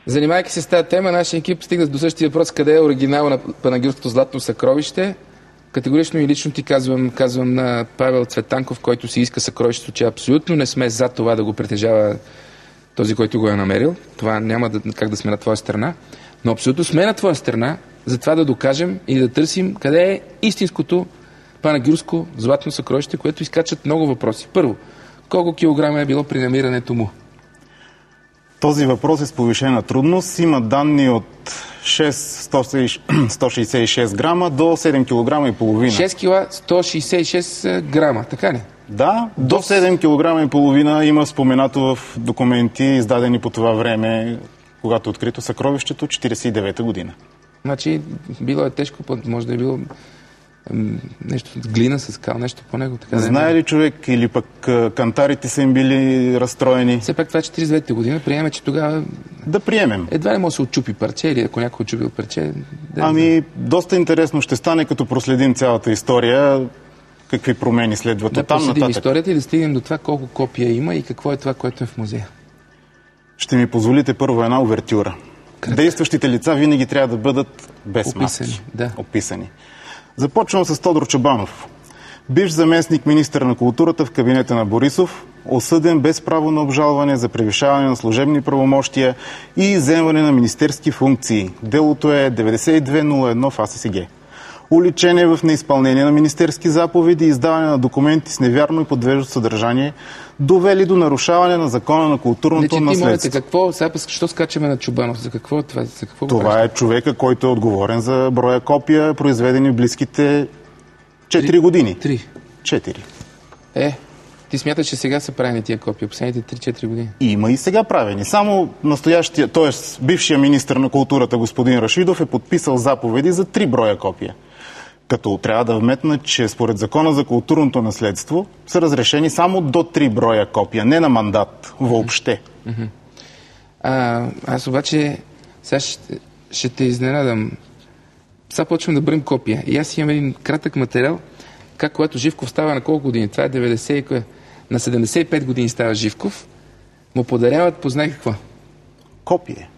Занимайки се с тази тема, нашия екип стигна до същия въпрос, къде е оригинал на Панагюрското златно съкровище. Категорично и лично ти казвам на Павел Цветанков, който си иска съкровището, че абсолютно не сме за това да го притежава този, който го е намерил. Това няма как да сме на твоя страна. Но абсолютно сме на твоя страна за това да докажем и да търсим къде е истинското панагюрско златно съкровище, което изкачат много въпроси. Първо, колко килограма е било при намирането му? Този въпрос е с повишена трудност. Има данни от 166 грама до 7 кг и половина. 6 кг 166 грама, така ли? Да, до 7 кг и половина има споменато в документи, издадени по това време, когато е открито съкровището, 49-та година. Значи, било е тежко, може да е било нещо с глина, с скал, нещо по него. Така знае ли човек или пък кантарите са им били разстроени? Все пак това е 49-та година. Приемем, че тогава... Да приемем. Едва ли може да се отчупи парче или ако някой отчупил парче... доста интересно ще стане, като проследим цялата история, какви промени следват да оттам нататък. Да историята и да стигнем до това колко копия има и какво е това, което е в музея. Ще ми позволите първо една увертюра. Действащите лица винаги трябва да бъдат без маски. Описани. Започвам с Тодор Чобанов. Бивш заместник министър на културата в кабинета на Борисов, осъден без право на обжалване за превишаване на служебни правомощия и изземване на министерски функции. Делото е 9201 в АССГ. Уличен е в неизпълнение на министерски заповеди и издаване на документи с невярно и подвеждащо съдържание, довели до нарушаване на закона на културното наследство. Защо скачаме на Чобанов? За какво това? Това е човека, който е отговорен за броя копия, произведени в близките 4 години. 4. Ти смяташ, че сега са правени тия копия, последните 3-4 години? Има и сега правени. Само настоящия, т.е. бившия министър на културата господин Рашидов е подписал заповеди за 3 броя копия. Като трябва да вметна, че според закона за културното наследство са разрешени само до 3 броя копия, не на мандат, въобще. Аз обаче сега ще те изненадам. Сега почвам да броим копия. И аз имам един кратък материал, как когато Живков става на колко години? Това е 90, на 75 години става Живков, му подаряват, познай какво? Копие.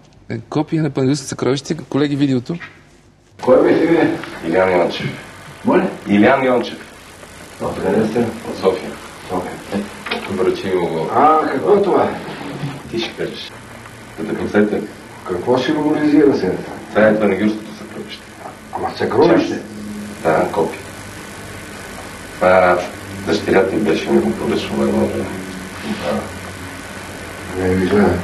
Копия на Панагюрското съкровище. Колеги, видеото. Кой беше ви? Илян Йончев. Моля? Илян Йончев. Откъде сте? От София. Връчи го. Какво е това? Ти ще кажеш. Да те посетя. Какво символизира се? Това е Панагюрското съкровище. Ама съкровище? Да, копия. Това дъщерята ми беше ми го поръчвала едно време. Не ви знае.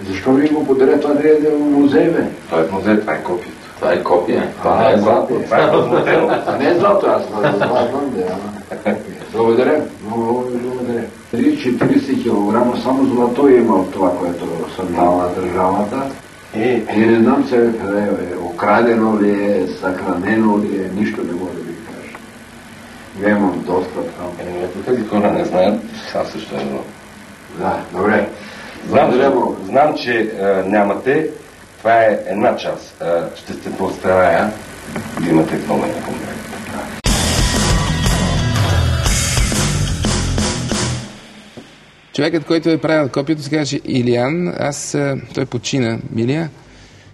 Защо ви го подаря? Това да е в музей, бе? Това е в музей, това е копието. Това е копия? Това е злато. Това е възмутено. Това не е злато, аз знам, да. Благодаря. Много благодаря. 30-40 кг само злато е имал това, което съм дал на държавата. И не знам се къде е, окрадено ли е, съхранено ли е, нищо не мога да ви кажа. Нямам доста там. Ето тези хора не знаят, аз също не знам. Да, добре. Знам, че нямате. Това е една част. Ще се постарая да имате много на конкретно. Човекът, който е правил копието, се казва Илиан. Той почина, Милия.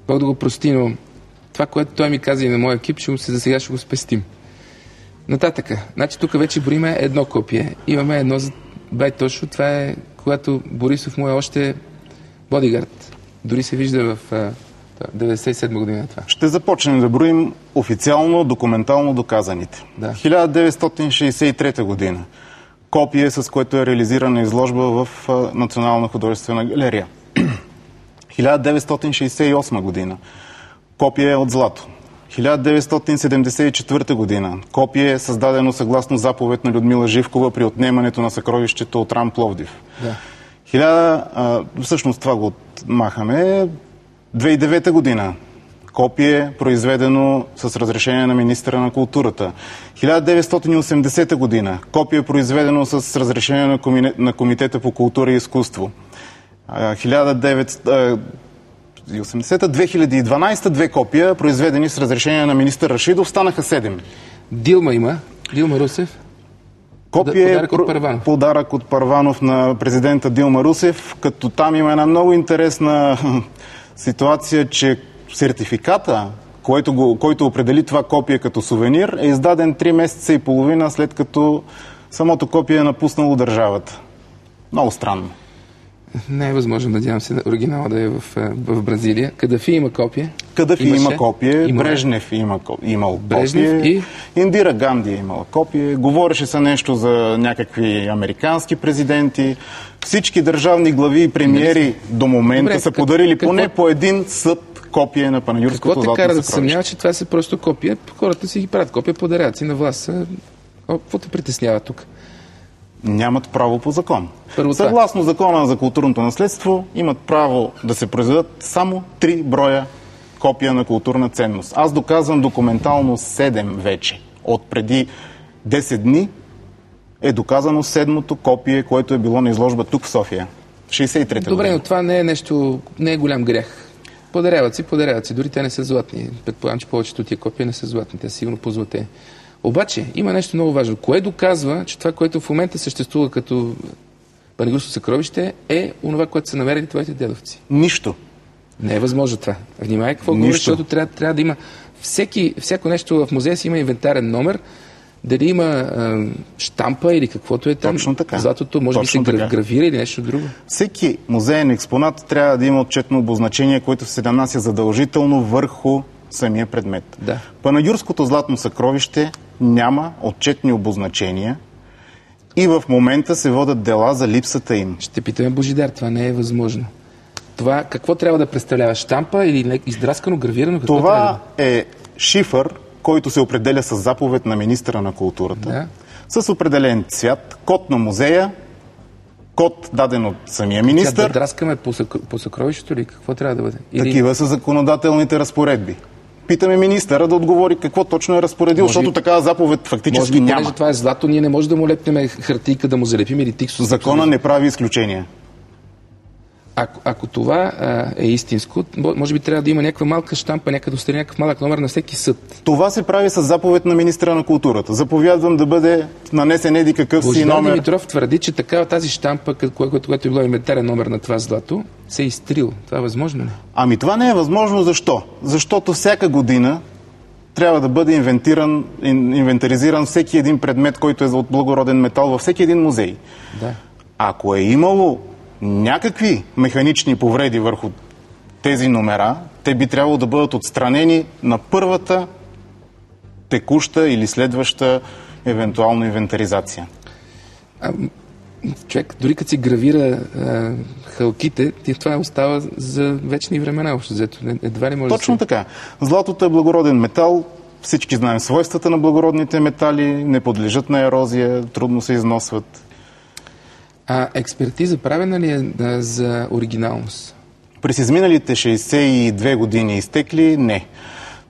Бог да го прости, но това, което той ми каза и на моя екип, за сега ще го спестим. Нататъка. Значи тук вече броиме едно копие. Имаме едно за байтошо. Това е когато Борисов му е още бодигард. Дори се вижда в 97 година това. Ще започнем да броим официално, документално доказаните. Да. 1963 година. Копие, с което е реализирана изложба в Национална художествена галерия. 1968 година. Копие от злато. 1974 година. Копие, създадено съгласно заповед на Людмила Живкова при отнемането на съкровището от Рам Пловдив. Да. Всъщност това го отмахаме. 2009 година. Копие, произведено с разрешение на министъра на културата. 1980 година. Копие, произведено с разрешение на Комитета по култура и изкуство. 2012 две копия, произведени с разрешение на министър Рашидов, станаха 7. Дилма има. Дилма Русев. Копие, подарък от Първанов на президента Дилма Русев, като там има една много интересна Ситуация, че сертификата, който определи това копие като сувенир, е издаден 3 месеца и половина след като самото копие е напуснало държавата. Много странно. Не е възможно, надявам се, оригинала да е в Бразилия. Кадафи има копие. Кадафи има копие, Брежнев имал копие, Индира Ганди е имала копие, говореше се нещо за някакви американски президенти. Всички държавни глави и премиери до момента са подарили поне по един съд копие на Панагюрското златно съкровище. Какво те кара да се съмнява, че това са просто копия? Хората си ги правят копия, подаряват си на власт. Какво те притеснява тук? Нямат право по закон. Съгласно закона за културното наследство, имат право да се произведат само 3 броя копия на културна ценност. Аз доказвам документално 7 вече. От преди 10 дни е доказано 7-то копие, което е било на изложба тук в София. 63-та година. Добре, но това не е нещо, не е голям грях. Подаряват си, дори те не са златни. Предполагам, че повечето от тия копия не са златни, те сигурно по-злате. Обаче, има нещо много важно. Кое доказва, че това, което в момента съществува като Панагюрско съкровище, е онова, което са намерили твоите дедовци? Нищо. Не е възможно това. Внимай какво говориш, защото трябва да има... Всяко нещо в музея си има инвентарен номер, дали има щампа или каквото е там. Точно така. Златото може би се гравира или нещо друго. Всеки музеен експонат трябва да има отчетно обозначение, което се нанася задължително върху самия предмет. Да. Панагюрското златно съкровище няма отчетни обозначения и в момента се водят дела за липсата им. Ще питаме Божидар, това не е възможно. Това какво трябва да представлява? Щампа или издраскано, гравирано? Това е шифър, който се определя с заповед на министъра на културата, с определен цвят, код на музея, код даден от самия министър. Да драскаме по съкровището или какво трябва да бъде? Такива са законодателните разпоредби. Питаме министъра да отговори какво точно е разпоредил, защото такава заповед фактически няма. Понеже това е злато, ние не можем да му лепнем хартийка, да му залепим или тиксо. Закона не прави изключения. Ако това е истинско, може би трябва да има някаква малка щампа, някакъв малък номер на всеки съд. Това се прави с заповед на министъра на културата. Заповядвам да бъде нанесен еди какъв си номер. Божидар Димитров твърди, че тази щампа, която е била инвентарен номер на това злато, се е изтрил. Това е възможно ли? Ами това не е възможно. Защо? Защото всяка година трябва да бъде инвентаризиран всеки един предмет, който е от благороден метал във всеки един музей. Да. Ако е имало някакви механични повреди върху тези номера, те би трябвало да бъдат отстранени на първата текуща или следваща евентуална инвентаризация. Човек, дори като си гравира халките, това остава за вечни времена. Едва ли може Точно така. Златото е благороден метал. Всички знаем свойствата на благородните метали. Не подлежат на ерозия, трудно се износват. Експертиза правена ли е за оригиналност? През изминалите 62 години изтекли? Не.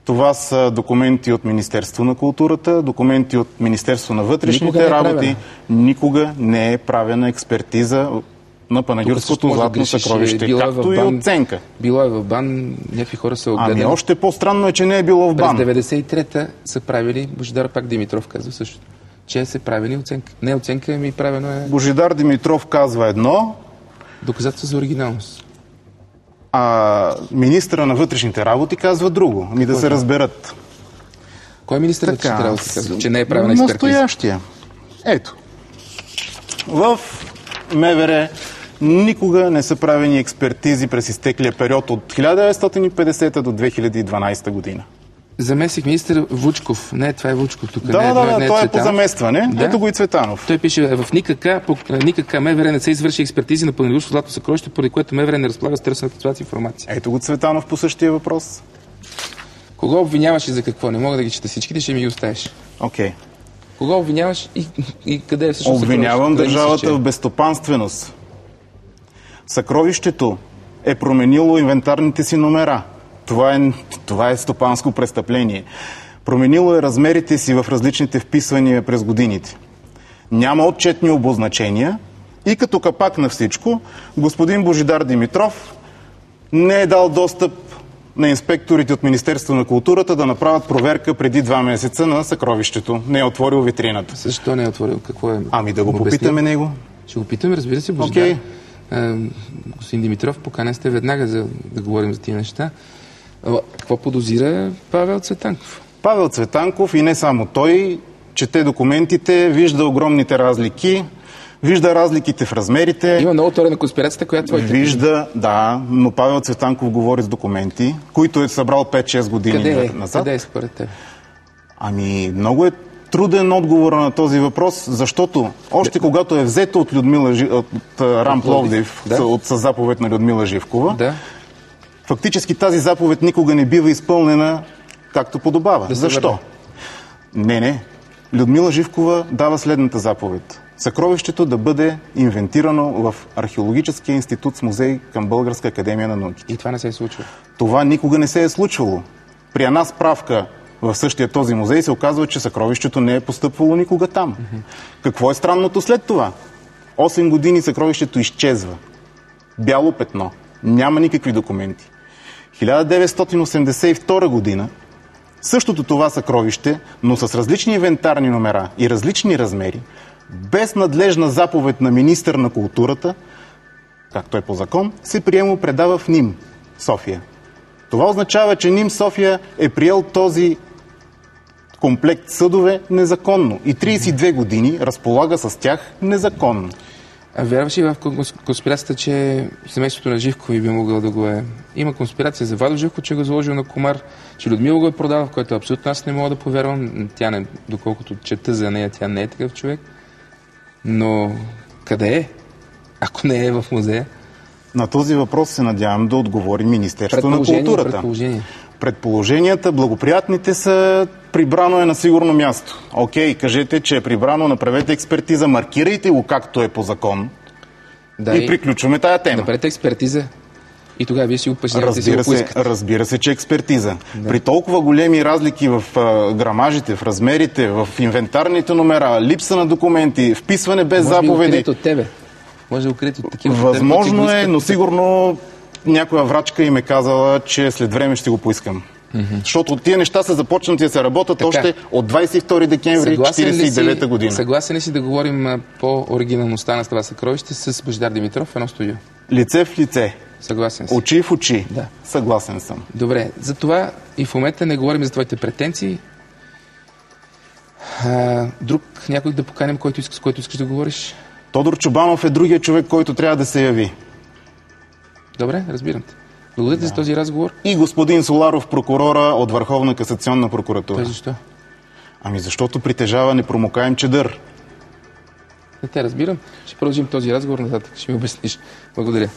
Това са документи от Министерство на културата, документи от Министерство на вътрешните работи. Никога не е правена експертиза на Панагюрското златно съкровище, както и оценка. Било е в БАН, някакви хора са огледали. Ами още по-странно е, че не е било в БАН. През 93-та са правили, Божидар пак Димитров казва също, че са правени оценка. Не оценка, ами правено е... Божидар Димитров казва едно. Доказателство за оригиналност. А министъра на вътрешните работи казва друго. Ами да се разберат. Кой министър на вътрешните работи казва, че не е правена експертиза? Настоящия. Ето. В МВР никога не са правени експертизи през изтеклия период от 1950 до 2012 година. Заместник министър Вучков. Не, това е Вучков тук. Да, той е по заместване. Да? Ето го и Цветанов. Той пише в НИКК МВР не се извърши експертизи на Панагюрско златно съкровище, поради което МВР не разполага с търсената ситуация информация. Ето го Цветанов по същия въпрос. Кого обвиняваш и за какво? Не мога да ги чета всичките, ще ми ги оставиш. Окей. Кого обвиняваш и къде е всъщност? Обвинявам държавата в безстопанственост. Съкровището е променило инвентарните си номера. Това е стопанско престъпление. Променило е размерите си в различните вписвания през годините. Няма отчетни обозначения и като капак на всичко, господин Божидар Димитров не е дал достъп на инспекторите от Министерство на културата да направят проверка преди 2 месеца на съкровището. Не е отворил витрината. Защо не е отворил? Какво е? Ами да го попитаме него. Ще го питаме, разбира се, Божидар. Господин Димитров, поканен сте веднага да говорим за тия неща. Какво подозира Павел Цветанков? Павел Цветанков и не само той, чете документите, вижда огромните разлики, вижда разликите в размерите. Има много теория на конспирацията, която вижда, да, но Павел Цветанков говори с документи, които е събрал 5-6 години назад. Къде е според теб? Ами, много е труден отговор на този въпрос, защото още когато е взето от Рам Пловдив, с заповед на Людмила Живкова, фактически тази заповед никога не бива изпълнена както подобава. Защо? Не. Людмила Живкова дава следната заповед. Съкровището да бъде инвентирано в Археологическия институт с музей към Българска академия на науките. И това не се е случило? Това никога не се е случвало. При една справка в същия този музей се оказва, че съкровището не е постъпвало никога там. Какво е странното след това? 8 години съкровището изчезва. Бяло петно. Няма никакви документи. 1982 година същото това съкровище, но с различни инвентарни номера и различни размери, без надлежна заповед на министър на културата, както е по закон, се приемо предава в НИМ, София. Това означава, че НИМ София е приел този комплект съдове незаконно и 32 години разполага с тях незаконно. А вярваш ли в конспирацията, че семейството на Живкова би могъл да го е... Има конспирация за Владо Живков, че го е заложил на комар, че Людмила го е продава, в което абсолютно аз не мога да повярвам. Тя не, доколкото чета за нея, тя не е такъв човек. Но къде е? Ако не е в музея? На този въпрос се надявам да отговори Министерството на културата. Предположенията, благоприятните са прибрано е на сигурно място. Окей, кажете, че е прибрано, направете експертиза, маркирайте го както е по закон и приключваме тая тема. Направете експертиза и тогава вие си го пъжнявате. Разбира се, че експертиза. Да. При толкова големи разлики в грамажите, в размерите, в инвентарните номера, липса на документи, вписване без заповеди. От тебе. Може да укриете от такива. Възможно е, но сигурно някоя врачка им е казала, че след време ще го поискам. Защото тия неща са започнати да се работят още от 22 декември 1949 година. Съгласен ли си да говорим по оригиналността на това съкровище с Божидар Димитров в едно студио? Лице в лице. Съгласен си. Очи в очи. Да. Съгласен съм. Добре, за това и в момента не говорим за твоите претенции. Друг някой да поканем, с който искаш да говориш? Тодор Чобанов е другия човек, който трябва да се яви. Добре, разбирам те. Благодаря ти за този разговор. И господин Соларов, прокурора от Върховна касационна прокуратура. Защо? Ами защото притежава непромокаем чадър. Не те разбирам. Ще продължим този разговор нататък. Ще ми обясниш. Благодаря.